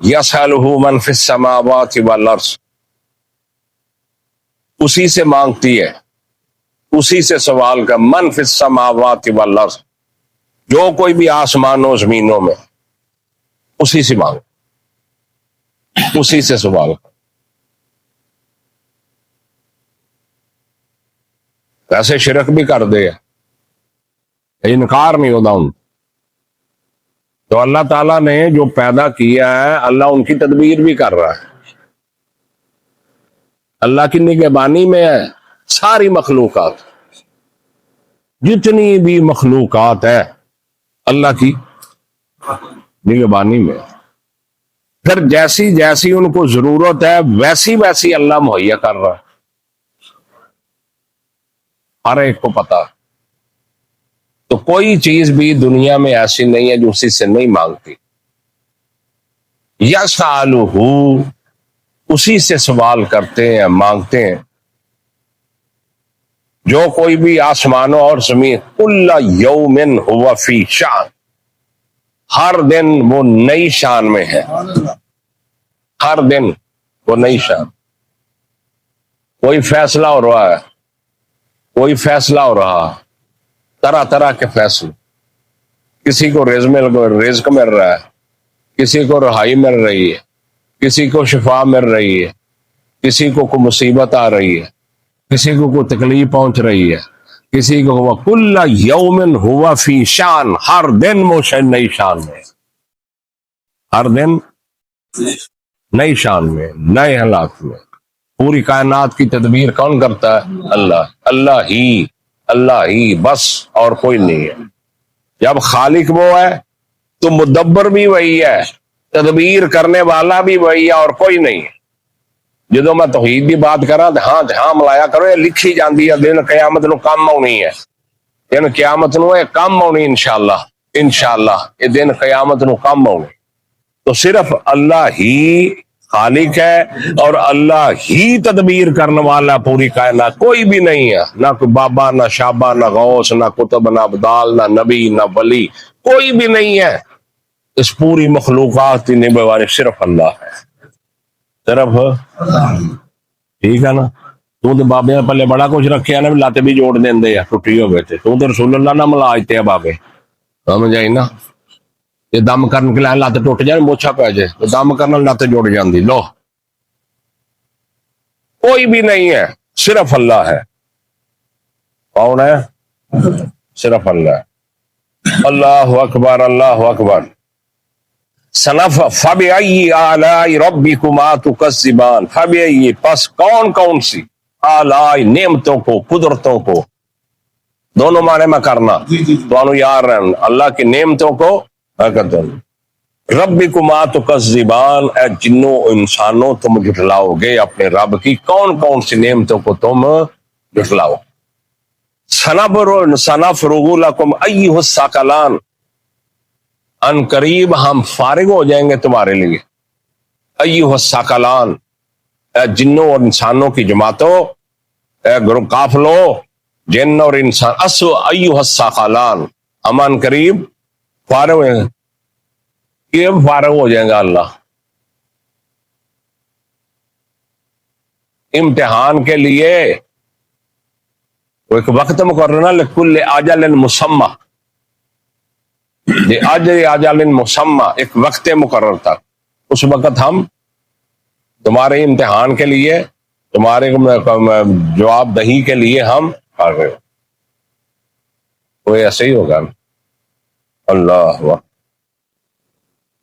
یسألہ من فی السماوات والارض، اسی سے مانگتی ہے، اسی سے سوال کا، من فی السماوات والارض، جو کوئی بھی آسمانوں زمینوں میں، اسی سے مانگ، اسی سے سوال کر۔ ویسے شرک بھی کر دے، انکار نہیں ہوتا ان تو اللہ تعالیٰ نے جو پیدا کیا ہے، اللہ ان کی تدبیر بھی کر رہا ہے، اللہ کی نگہبانی میں ہے ساری مخلوقات، جتنی بھی مخلوقات ہے اللہ کی نگہبانی میں۔ پھر جیسی جیسی ان کو ضرورت ہے ویسی ویسی اللہ مہیا کر رہا ہے، ہر ایک کو پتا۔ تو کوئی چیز بھی دنیا میں ایسی نہیں ہے جو اسی سے نہیں مانگتی۔ یسألہ، اسی سے سوال کرتے ہیں، مانگتے ہیں، جو کوئی بھی آسمانوں اور زمین، کل یوم ہوا فی شان، ہر دن وہ نئی شان میں ہے، ہر دن وہ نئی شان۔ کوئی فیصلہ ہو رہا ہے، کوئی فیصلہ ہو رہا، طرح طرح کے فیصلے، کسی کو رزق مل رہا ہے، کسی کو رہائی مل رہی ہے، کسی کو شفا مل رہی ہے، کسی کو کوئی مصیبت آ رہی ہے، کسی کو کوئی تکلیف پہنچ رہی ہے، کسی کو ہوا کل یوم ہوا فی شان، ہر دن وہ نئی شان میں، ہر دن نئی شان میں، نئے حالات میں۔ پوری کائنات کی تدبیر کون کرتا ہے؟ اللہ، اللہ ہی بس، اور کوئی نہیں ہے۔ جب خالق وہ ہے تو مدبر بھی وہی ہے، تدبیر کرنے والا بھی وہی ہے، اور کوئی نہیں ہے۔ جدو میں توحید کی بات کر رہا ہاں جہاں ملایا کرو، یہ لکھی جاندی ہے، دن قیامت نو کم ہونی ہے، دن قیامت نو یہ کم ہونی انشاءاللہ یہ دن قیامت نو کم ہونی۔ تو صرف اللہ ہی خالق ہے، اور اللہ ہی تدبیر کرنے والا پوری کائنات، کوئی بھی نہیں ہے، نہ کوئی بابا، نہ شابا، نہ غوث، نہ کتب، نہ ابدال، نہ نبی، نہ ولی، کوئی بھی نہیں ہے اس پوری مخلوقات کی نگہبانی والے، صرف اللہ ہے، صرف۔ ٹھیک ہے نا؟ تو بابے پلے بڑا کچھ رکھے نا، لاتے بھی جوڑ دیں ٹوٹی ہو گئے تھے، تو رسول اللہ نہ ملاجتے بابے، سمجھ آئی نا؟ یہ دم کرنے کے لیے لت ٹوٹ جائے، موچھا پی جائے، تو دم کرنے لت جڑ جاندی۔ لو، کوئی بھی نہیں ہے، صرف اللہ ہے۔ کون ہے؟ صرف اللہ ہے۔ اللہ اکبر، اللہ اکبر۔ صنف فبأي آلاء ربكما تكذبان، فبأي، پس کون کون سی، آلاء، نعمتوں کو، قدرتوں کو، دونوں معنی میں کرنا تو یار اللہ کی نعمتوں کو ربکما تکذبان، اے جنوں انسانوں تم جھٹلاؤ گے اپنے رب کی کون کون سی نعمتوں کو تم جھٹلاؤ۔ سنفرغ لکم ایھا الثقلان، ان قریب ہم فارغ ہو جائیں گے تمہارے لیے، ایھا الثقلان، اے جنوں اور انسانوں کی جماعتوں، اے گروہ قافلوں، جن اور انسان، ایھا الثقلان، ہم ان قریب فارغ ہیں، کہ فارغ ہو جائیں گا اللہ امتحان کے لیے۔ وہ ایک وقت مقررہ، لکل اجل مسمی، اجل مسمی، ایک وقت مقرر تھا، اس وقت ہم تمہارے امتحان کے لیے، تمہارے جواب دہی کے لیے ہم آ گئے۔ کوئی ایسے ہی ہوگا۔ اللہ ہوئے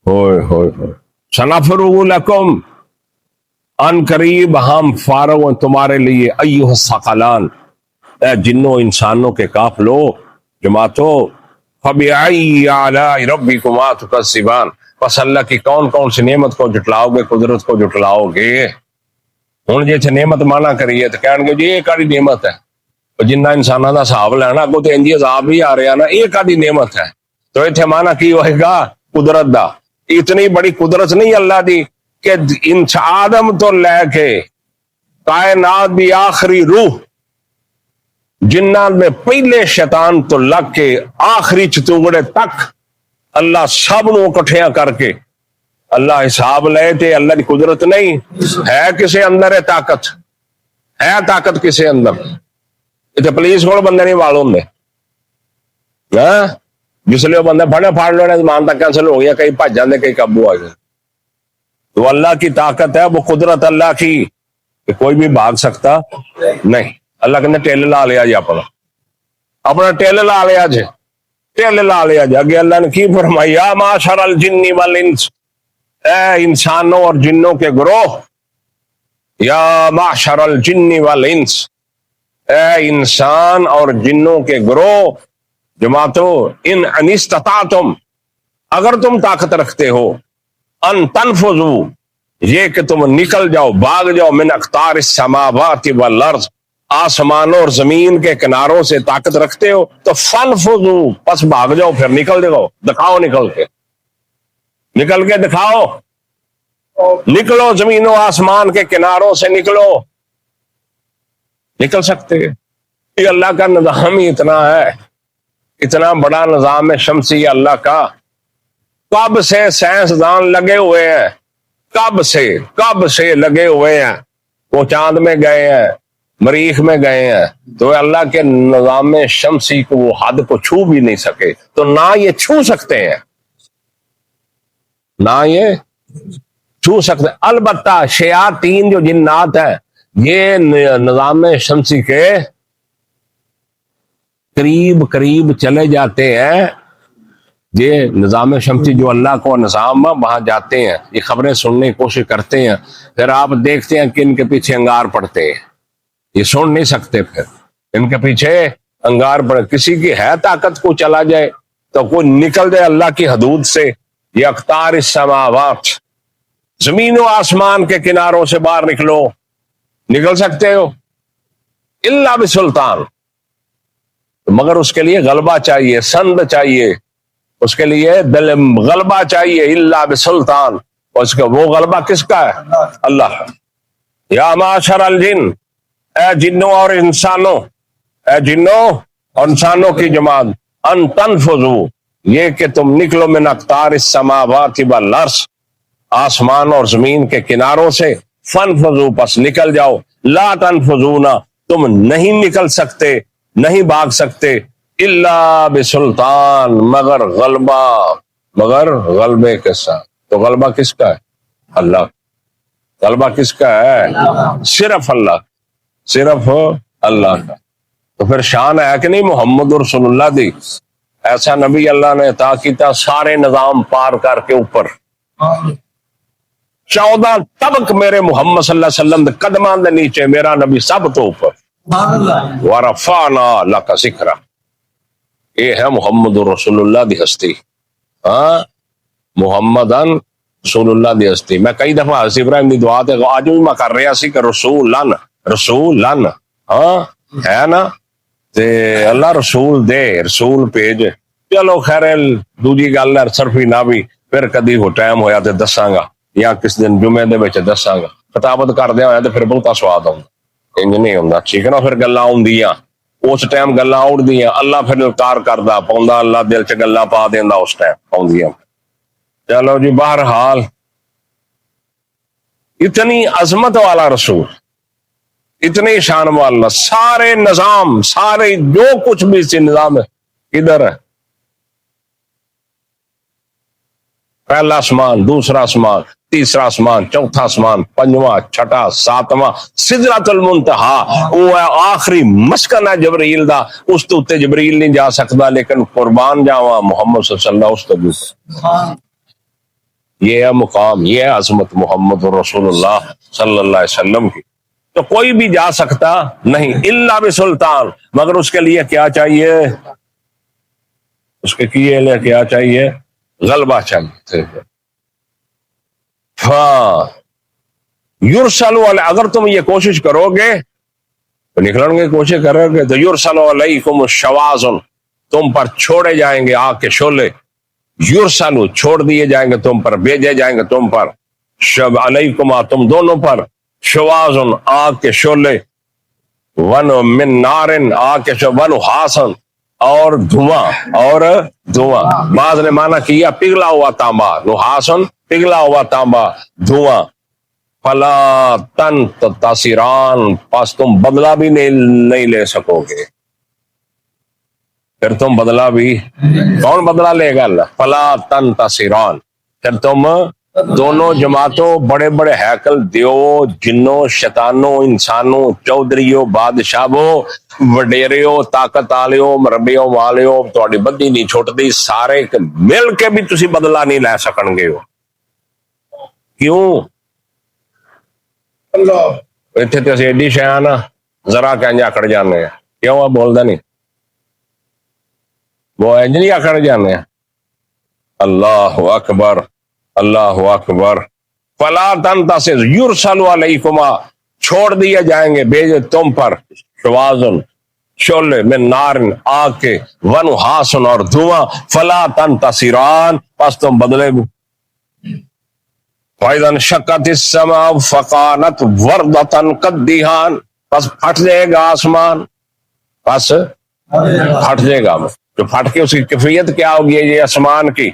ہوئے ہوئے، سنفرغ لکم، ان قریب ہم فارغ تمہارے لیے، ایھا الثقلان، اے جنوں انسانوں کے قافلوں، جماعتوں، فبأي آلاء ربكما تكذبان، پس اللہ کی کون کون سی نعمت کو جھٹلاؤ گے، قدرت کو جھٹلاؤ گے۔ ہوں جی نعمت مانا کریے تو کہن گے جی یہ کاری نعمت ہے، جنہ انسانوں کا حساب لینا اگوں تو انجی عذاب بھی آ رہا نا، یہ کاری نعمت ہے، تو اتنے مانا کی ہوئے گا؟ قدرت دا۔ اتنی بڑی قدرت نہیں اللہ دی کہ آدم تو لے کے کائنات دی آخری روح، جنات میں پہلے شیطان تو لگ کے آخری چتونگڑے تک، اللہ سب نو کٹھیاں کر کے اللہ حساب لے تے اللہ کی قدرت نہیں ہے کسے اندر ہے طاقت کسے اندر اتنے پولیس کو بندے نہیں وال ہوں جس لیے وہ بندے پھڑے پھاڑ لینے زمان تک کینسل ہو گیا کئی بھج جاندے کئی قابو آ گئے تو اللہ کی طاقت ہے وہ قدرت اللہ کی کہ کوئی بھی بھاگ سکتا نہیں اللہ کہنے ٹیل لا لیا جی اپنا ٹیل لا لیا جی اگے اللہ نے کی فرمایا یا معاشر الجن والانس اے انسانوں اور جنوں کے گروہ یا معاشر الجن والانس اے انسان اور جنوں کے گروہ جماعتو ان استطعتم اگر تم طاقت رکھتے ہو ان تنفذو یہ کہ تم نکل جاؤ بھاگ جاؤ من اقطار السماوات والارض آسمانوں اور زمین کے کناروں سے طاقت رکھتے ہو تو فنفذو پس بھاگ جاؤ پھر نکل جاؤ دکھاؤ نکل کے دکھاؤ نکلو زمین و آسمان کے کناروں سے نکل سکتے یہ اللہ کا نظام ہی اتنا ہے اتنا بڑا نظام شمسی اللہ کا کب سے سائنسدان لگے ہوئے ہیں کب سے لگے ہوئے ہیں وہ چاند میں گئے ہیں مریخ میں گئے ہیں تو اللہ کے نظام شمسی کو وہ حد کو چھو بھی نہیں سکے تو نہ یہ چھو سکتے ہیں البتہ شیاطین جو جنات ہیں یہ نظام شمسی کے قریب چلے جاتے ہیں یہ نظام شمسی جو اللہ کو نظام وہاں جاتے ہیں یہ خبریں سننے کی کوشش کرتے ہیں پھر آپ دیکھتے ہیں کہ ان کے پیچھے انگار پڑتے ہیں یہ سن نہیں سکتے پھر ان کے پیچھے انگار پڑے کسی کی ہے طاقت کو چلا جائے تو کوئی نکل جائے اللہ کی حدود سے یہ اقطار السماوات زمین و آسمان کے کناروں سے باہر نکل سکتے ہو الا بسلطان مگر اس کے لیے غلبہ چاہیے سند چاہیے اس کے لیے دل غلبہ چاہیے الا بسلطان اور اس کا وہ غلبہ کس کا ہے اللہ کا یا معاشر الجن اے جنوں اور انسانوں کی جماعت ان تنفذو یہ کہ تم نکلو من اقطار السماوات والارض آسمان اور زمین کے کناروں سے فنفذو پس نکل جاؤ لا تنفذون تم نہیں نکل سکتے نہیں بھاگ سکتے الا بسلطان مگر غلبے کے ساتھ تو غلبہ کس کا ہے اللہ غلبہ کس کا ہے صرف اللہ کا تو پھر شان ہے کہ نہیں محمد رسول اللہ دی ایسا نبی اللہ نے عطا کیتا سارے نظام پار کر کے اوپر 14 طبق میرے محمد صلی اللہ علیہ وسلم قدمان دے نیچے میرا نبی سب تو اوپر ورفعنا لک ذکرا یہ ہے محمد رسول اللہ دی ہستی محمدن رسول اللہ دی ہستی میں کئی دفعہ حضرت ابراہیم دی دعا تے آج بھی میں کر رہا سی کہ رسول ہے نا تے اللہ رسول دے رسول بھیج چلو خیر دوجی گل ہے صرفی نہ بھی پھر کدی ہو ٹائم ہویا تے دساں گا یا کس دن جمعے دے وچ دساں گا خطابت کر دیا ہویا تے پھر بہت سواد آؤں انج نہیں ہوندا ٹھیک ہے نا پھر گلاں ہوندیاں اس ٹائم گلاں اڑدیاں اللہ پھر انکار کردا پوندا اللہ دل چ گلاں پا دیندا اس ٹائم آوندیاں چلو جی بہرحال اتنی عظمت والا رسول اتنی شان والا سارے نظام سارے جو کچھ بھی اس نظام ہے ادھر ہے پہلا آسمان دوسرا آسمان تیسرا آسمان چوتھا آسمان پنجواں چھٹا ساتواں سدرۃ المنتہا وہ ہے آخری مسکن ہے جبریل دا اس تو تے جبریل نہیں جا سکتا لیکن قربان جاواں محمد صلی اللہ علیہ وسلم یہ ہے مقام یہ ہے عظمت محمد رسول اللہ صلی اللہ علیہ وسلم کی تو کوئی بھی جا سکتا نہیں الا بسلطان مگر اس کے لیے کیا چاہیے اس کے لیے کیا چاہیے غلبہ چاہیے یرسل اگر تم یہ کوشش کرو گے تو نکلنے کی کوشش کرو گے تو یرسل علیکم الشواظ تم پر چھوڑے جائیں گے آگ کے شعلے یرسلو چھوڑ دیے جائیں گے تم پر بھیجے جائیں گے تم پر شب علیکما تم دونوں پر شواظ آگ کے شعلے ون من نارن آگ کے ون حاسن اور دھواں بعض نے مانا کیا پگھلا ہوا تانبا، نحاسن پگھلا ہوا تانبا، دھواں، فلا تنتصران پس تم بدلہ بھی نہیں لے سکو گے، پھر تم بدلہ بھی، کون بدلہ لے گا؟ اللہ، فلا تنتصران، پھر تم دونوں جماعتوں، بڑے بڑے ہیکل دیو، جنوں، شیطانوں، انسانوں، چودھریوں، بادشاہوں، وڈیریوں، طاقت آلیوں، مربیوں والیوں، تھوڑی بدی نہیں چھوٹتی، سارے مل کے بھی تسی بدلہ نہیں لے سکن گے ہو۔ کیوں؟ اتنے تو اسی ایڈی شے نا ذرا کہیں آکڑ جانے ہیں، کیوں آپ بولدا نہیں؟ وہ انج نہیں آکڑ جانے ہیں۔ اللہ اکبر، اللہ اکبر، فلا تنتصر یرسل علیکما، چھوڑ دیے جائیں گے، بھیجے تم پر، شوازن، شعلے من نار، آگ کے، ونحاسن، اور دھواں، فلا تنتصران پس تم بدلے بھی، فَإِذَا انشَقَّتِ السَّمَاءُ فَكَانَتْ وَرْدَةً كَالدِّهَانِ، پس پھٹ جائے گا آسمان، پس پھٹ جائے گا، جو پھٹ کے اس کی کیفیت کیا ہوگی یہ آسمان کی،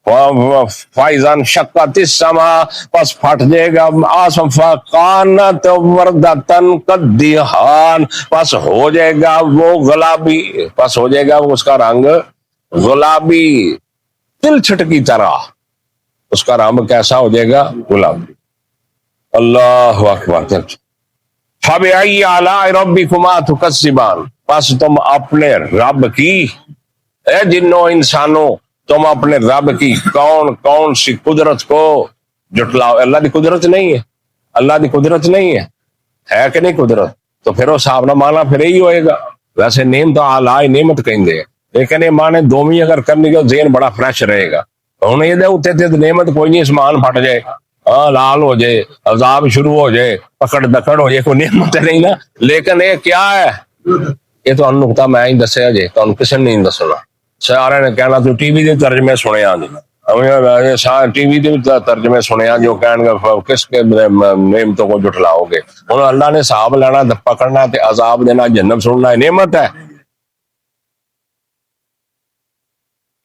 فَإِذَا انشَقَّتِ السَّمَاءُ پس پھٹ جائے گا آسمان، فَكَانَتْ وَرْدَةً كَالدِّهَانِ پس ہو جائے گا وہ گلابی، پس ہو جائے گا اس کا رنگ گلابی، تل چھٹ کی طرح، اس کا رنگ کیسا ہو جائے گا؟ گلابی۔ اللہ اکبر۔ فَبِأَيِّ آلَاءِ رَبِّكُمَا تُكَذِّبَانِ پس تم اپنے رب کی، اے جنوں انسانوں، تم اپنے رب کی کون کون سی قدرت کو جٹلاؤ؟ اللہ دی قدرت نہیں ہے؟ اللہ دی قدرت نہیں ہے کہ نہیں قدرت؟ تو پھر وہ صاحب نہ مانا پھر یہی ہوئے گا۔ ویسے نیم تو آلائے نعمت کہیں دے، لیکن یہ مانے دومی اگر کرنے کے ذہن بڑا فریش رہے گا۔ انہیں یہ دے اتنے تھے نعمت کوئی نہیں، اسمان پھٹ جائے، لال ہو جائے، عذاب شروع ہو جائے، پکڑ دکڑ ہو جائے، کوئی نعمت نہیں نا۔ لیکن یہ کیا ہے؟ یہ تو نقطہ میں ہی دسیا جی، تو کسی نے نہیں دسنا، سارے نے کہنا تو ٹی وی دے ترجمے سنے جی، ٹی وی دے ترجمے سنے جو کہن گے کس کے نعمتوں کو جٹلاؤ گے؟ انہوں اللہ نے صاحب لینا، پکڑنا تے عذاب دینا، جنت سننا، نعمت ہے؟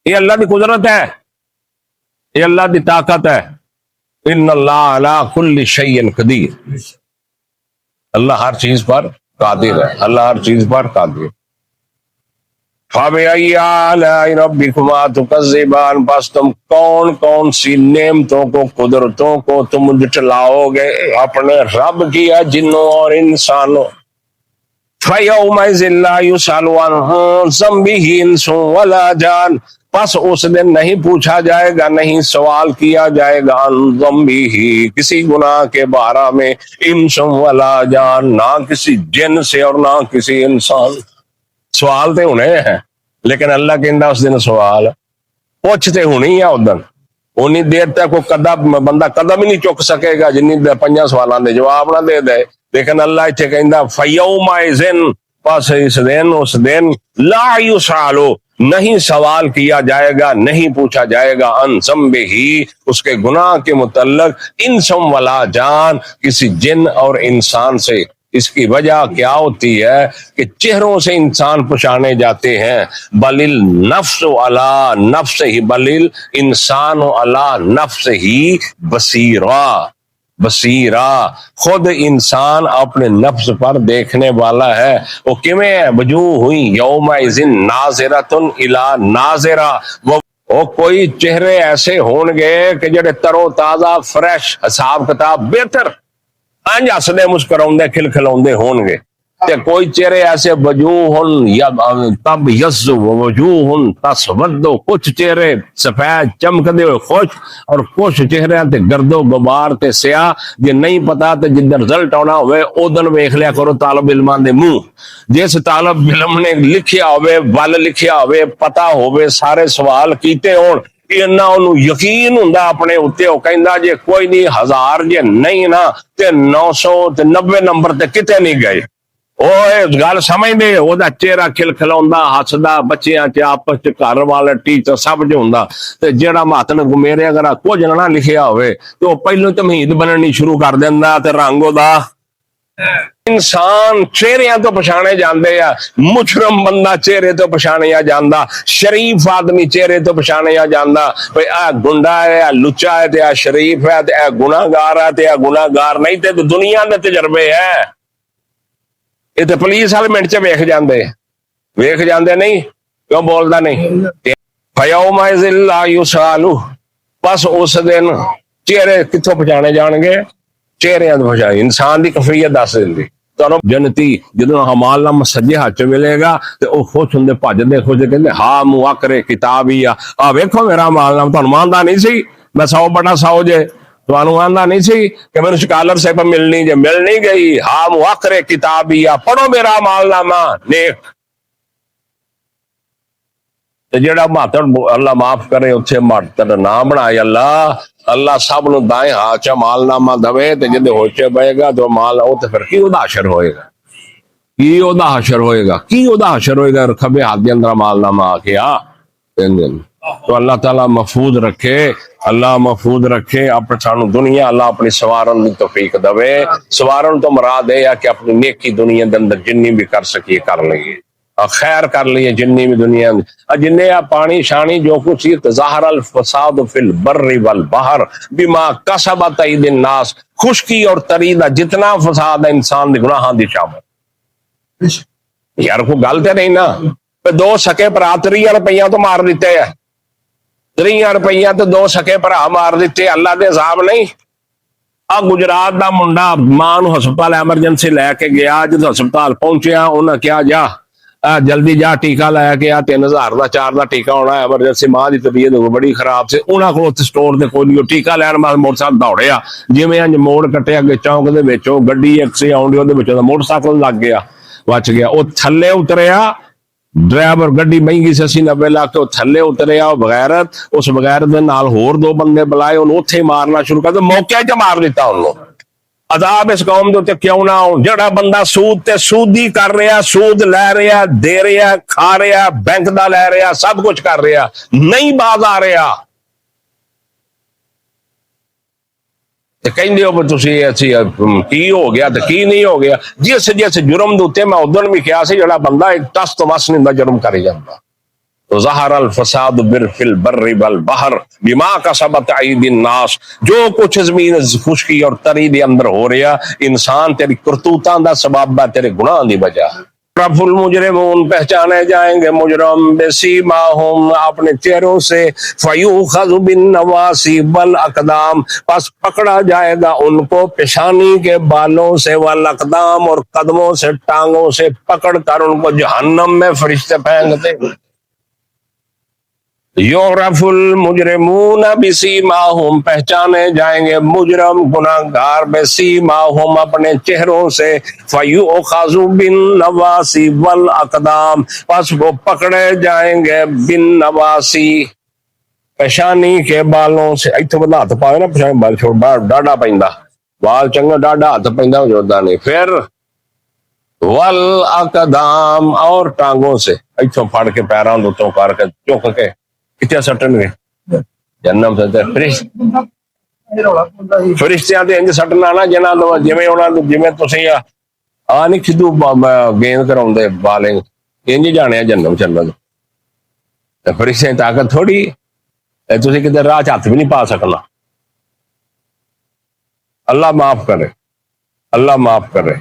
یہ اللہ کی قدرت ہے، یہ اللہ کی طاقت ہے۔ ان اللہ علی کل شیء قدیر، اللہ ہر چیز پر قادر ہے، اللہ ہر چیز پر قادر۔ فَبِأَيِّ آلَاءِ رَبِّكُمَا تُكَذِّبَانِ پس تم کون کون سی نعمتوں کو، قدرتوں کو تم جٹلاؤ گے اپنے رب کی، ہے جنوں اور انسانوں۔ فَيَوْمَئِذٍ لَا يُسْأَلُ عَنْ ذَنبِهِ إِنسٌ وَلَا جَانٌ پس اس دن نہیں پوچھا جائے گا، نہیں سوال کیا جائے گا، عن ذنبہ کسی گناہ کے بارے میں، انس ولا جان، نہ کسی جن سے اور نہ کسی انسان۔ سوال تے ہونے ہیں، لیکن اللہ کہندا اس دن سوال پوچھتے ہونی ہے، اس دن اونی دیر تک کوئی بندہ قدم ہی نہیں چک سکے گا جنی دیر 5 سوالاں دے جواب نہ دے دے۔ لیکن اللہ اتھے کہندا فیومئذ پس اس دن لا یسأل نہیں سوال کیا جائے گا، نہیں پوچھا جائے گا، عن ذنبہ اس کے گناہ کے متعلق، انس ولا جان کسی جن اور انسان سے۔ اس کی وجہ کیا ہوتی ہے کہ چہروں سے انسان پہچانے جاتے ہیں، بل النفس علی نفس ہی، بل الانسان علی نفس ہی بصیرہ خود انسان اپنے نفس پر دیکھنے والا ہے۔ وہ کیویں ہے؟ وجوہ ہوئی یومئذ ناظرۃ الی ناظرہ، وہ کوئی چہرے ایسے ہون گے کہ جڑے تر و تازہ، فریش، حساب کتاب بہتر، انج ہسدے مسکراؤندے کھلکھلاؤندے ہون گے۔ تے کوئی چہرے ایسے وجوہ تب یز وجوہ تسود، کچھ چہرے سفید چمکدے ہوئے خوش، اور کچھ چہرے تے گرد و غبار تے سیاہ، جے نہیں پتا تے جدھر رزلٹ آنا ہوئے اودن ویکھ لیا کرو طالب علماں دے منہ، جس طالب علم نے لکھیا ہوئے، ول لکھیا ہوئے، پتا ہوئے، سارے سوال کیتے ہون، انہوں یقین ہوندا اپنے اتے، وہ کہندا جے کوئی نہیں 1000 جے نہیں نا تے 990 نمبر تے کتے نہیں گئے۔ گل سمجھ دے، وہ چہرہ کھلکھلاوندا، ہسدا، بچیاں چ آپس چ گھر والے ٹیچر سب چ ہوندا، تے جیڑا مہاتن میرے اگر کچھ نہ لکھیا ہوئے تو پہلو تمہید بننی شروع کر دیندا، تے رنگ دا انسان چہریاں تو پچھانے جاندے آ، مجرم بندہ چہرے تو پچھانیا جاندا، شریف آدمی چہرے تو پچھانیا جاندا، بھئی اے گنڈا ہے، اے لچا ہے، تے اے شریف ہے، تے اے گناہگار ہے، تے اے گناہگار نہیں، تے دنیا دے تجربے ہے، یہ تے پولیس والے منٹ چ ویکھ جاندے نہیں، کیوں بولدا نہیں؟ فَيَوْمَئِذٍ لَا يُسْأَلُ، بس اس دن چہرے کتوں پہچانے جان گے؟ چہرے پہچانے، انسان دی کفیت دس دندی جنتی جدوں حمال نام سجے ہاتھ چ ملے گا تے او خوش ہوندے بھجدے خوش کہندے ہاں موکرے کتاب ہی آ ویکھو میرا مال نام، تانوں ماندا نہیں سی میں 100/100 جے، تانوں آندا نہیں سی کہ مینوں سکالر صاحب ملنی جے، مل نہیں گئی، ہاں موکرے کتاب ہی پڑھو میرا مال نامہ نیک، جڑا ماتڑ اللہ معاف کرے اتنے ماتڑ نہ بنائے اللہ سب نو دائیں ہاتھ چ مال نامہ دے تے جدے ہوچے بہے گا تو مال او تے پھر کی او دا حشر ہوئے گا، کی او دا حشر ہوئے گا، کی او دا حشر ہوئے گا، کھبے ہاتھ دے اندر مال نامہ آ کے تو اللہ تعالیٰ محفوظ رکھے، اللہ محفوظ رکھے اپنے سانو دنیا، اللہ اپنی سوارن دی توفیق دے، سوارن تو مراد ہے کہ اپنی نیکی دنیا دے اندر جنی بھی کر سکیے کر لئیے، خیر کر لیے جنی بھی دنیا جنہیں پانی شانی جو کچھ ظاہر الفساد فی البر والبحر بما کسبت ایدی الناس، خشکی اور تری دا جتنا فساد ہے انسان دے گناہاں دی شامل، یار کو گل تے نہیں نا، 2 سکے برا 30 روپیہ تو مار دیتے ہیں، 30 روپیہ تو 2 سکے برا مار دیتے، اللہ دے عذاب نہیں۔ گجرات دا منڈا ماں نو ہسپتال ایمرجنسی لے کے گیا، جدو ہسپتال پہنچیا انہاں کیا جا جلدی جا ٹیکہ لایا گیا، 3000 دا 4 دا ٹیکہ ہونا ہے، ایمرجنسی ماں دی طبیعت بڑی خراب سے، انہاں کو سٹور دے کوئی ٹیکہ لین موٹر سائیکل دوڑیا، جویں انج موڑ کٹے اگے چوک دے وچوں گڈی ایک سی آؤندی اودے وچوں موٹر سائیکل لگ گیا، بچ گیا، او تھلے اتریا، ڈرائیور گڈی مہنگی سے 80-90 لاکھ کے تھلے اتریا، بغیرت اس بغیرت دے نال ہور 2 بندے بلائے، انہوں اوتھے مارنا شروع کر دے، موقع تے مار دیتا انہوں۔ عذاب اس قوم دے کیوں نہ ہو، جڑا بندہ سود تے سودی کر رہا، سود لے رہا، دے رہا، کھا رہا، بینک دا لے رہا، سب کچھ کر رہا، نہیں باز آ رہا، کہیں ہو تسی کی ہو گیا تو کی نہیں ہو گیا، جس جرم دوتے میں ادھر بھی کیا سی جڑا بندہ ایک ٹس تو مس نہیں جرم کری جاتا، تو ظہر الفساد فی البر والبحر بما کسبت ایدی الناس، جو کچھ زمین خشکی اور تری دے اندر ہو رہا انسان تیری کرتوتاں دا سبب ہے، تیرے گناہ دی وجہ۔ رف المجرمون پہچانے جائیں گے مجرم بسیماہم اپنے چہروں سے، فیوخذ بالنواسی والاقدام پس پکڑا جائے گا ان کو پیشانی کے بالوں سے، والاقدام اور قدموں سے، ٹانگوں سے پکڑ کر ان کو جہنم میں فرشتے پھینکتے۔ یعرف المجرمون بسیماہم پہچانے جائیں گے مجرم گناہگار بسیماہم اپنے چہروں سے، فیؤخذ بالنواسی والاقدام پس وہ پکڑے جائیں گے بالنواسی پیشانی کے بالوں سے، ایتھے بندہ ہاتھ پاوے نا پیشانی بال چھوڑ ڈاڈا پیندا، بال چنگا ڈاڈا ہاتھ پیندا جودا نہیں، پھر والاقدام اور ٹانگوں سے، ایتھوں پھڑ کے پیراں دتوں کر کے چک کے کتنے سٹن گے جنم سے، فرشتیاں تے انج سٹنا نا جنہاں نو جویں انہاں نو جویں تسی نہیں کھدو گیند کراؤندے بالنگ انج جانے جنم چلن، فرشتیاں دی طاقت تھوڑی تسی کدھر راہ ہاتھ بھی نہیں پا سکنا، اللہ معاف کرے، اللہ معاف کرے۔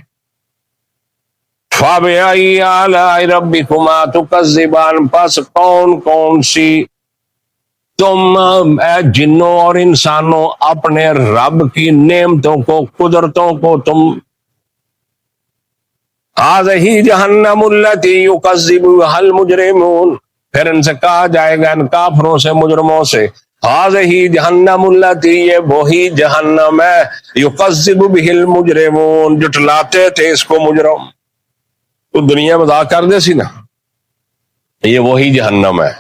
فَبِأَيِّ آلَاءِ رَبِّكُمَا تُكَذِّبَانِ پس کون کون سی تم اے جنوں اور انسانوں اپنے رب کی نعمتوں کو، قدرتوں کو تم، هَذِهِ جَهَنَّمُ الَّتِي يُكَذِّبُ بِهَا الْمُجْرِمُونَ پھر ان سے کہا جائے گا ان کافروں سے، مجرموں سے، هَذِهِ جَهَنَّمُ الَّتِي یہ وہی جہنم ہے، يُكَذِّبُ بِهِ الْمُجْرِمُونَ جھٹلاتے تھے اس کو مجرم، تو دنیا مذاق کر دے سی نا، یہ وہی جہنم ہے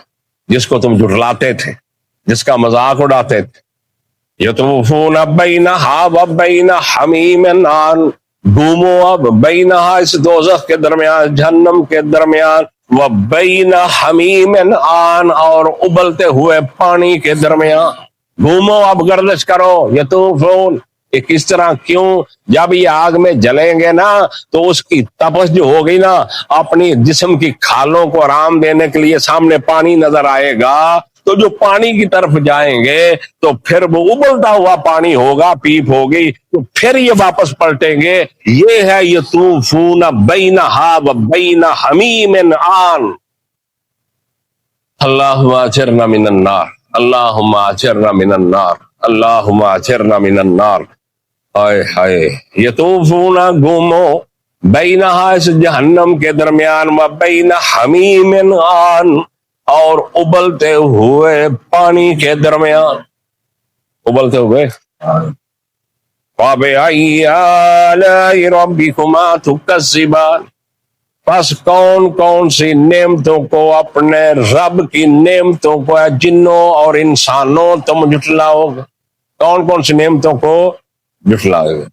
جس کو تم جھٹلاتے تھے، جس کا مذاق اڑاتے تھے۔ یطوفون بینہا و بین حمیم آن گھومو اب بینہا اس دوزخ کے درمیان، جہنم کے درمیان، و بین حمیم آن اور ابلتے ہوئے پانی کے درمیان، گھومو اب گردش کرو، یطوفون کہ کس طرح کیوں جب یہ آگ میں جلیں گے نا تو اس کی تپش جو ہوگی نا اپنی جسم کی کھالوں کو آرام دینے کے لیے سامنے پانی نظر آئے گا تو جو پانی کی طرف جائیں گے تو پھر وہ ابلتا ہوا پانی ہوگا، پیپ ہوگی، تو پھر یہ واپس پلٹیں گے. یہ ہے یطوفون بینہا و بین حمیم آن. اللہم اجرنا من النار، اللہم اجرنا من النار، اللہم اجرنا من النار. ہائے ہائے. یطوفون گھومو بینہا اس جہنم کے درمیان و بین حمیم آن اور ابلتے ہوئے پانی کے درمیان، ابلتے ہوئے. فَبِأَيِّ آلَاءِ رَبِّكُمَا تُكَذِّبَانِ. بس کون کون سی نعمتوں کو، اپنے رب کی نعمتوں کو جنوں اور انسانوں تم جھٹلاؤ گے. کون کون سی نعمتوں کو جھٹلاؤ گے؟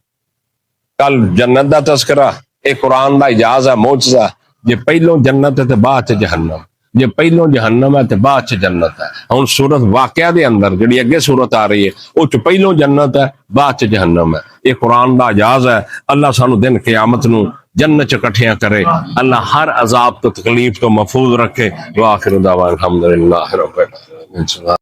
کل جنت دا تذکرہ، ایک قرآن دا اجاز ہے، معجزہ. یہ پہلو جنت ہے تے بعد چ جہنم، یہ پہلو جہنم ہے تے بعد چ جنت ہے. ہن سورت واقعہ دے اندر جڑی اگے سورت آ رہی ہے او چ پہلو جنت ہے بعد چ جہنم ہے. یہ قرآن دا اجاز ہے. اللہ سانو دن قیامت نو جنت چ کٹھیاں کرے. اللہ ہر عذاب تو تکلیف تو محفوظ رکھے. وآخر دعوانا الحمدللہ رب العالمین.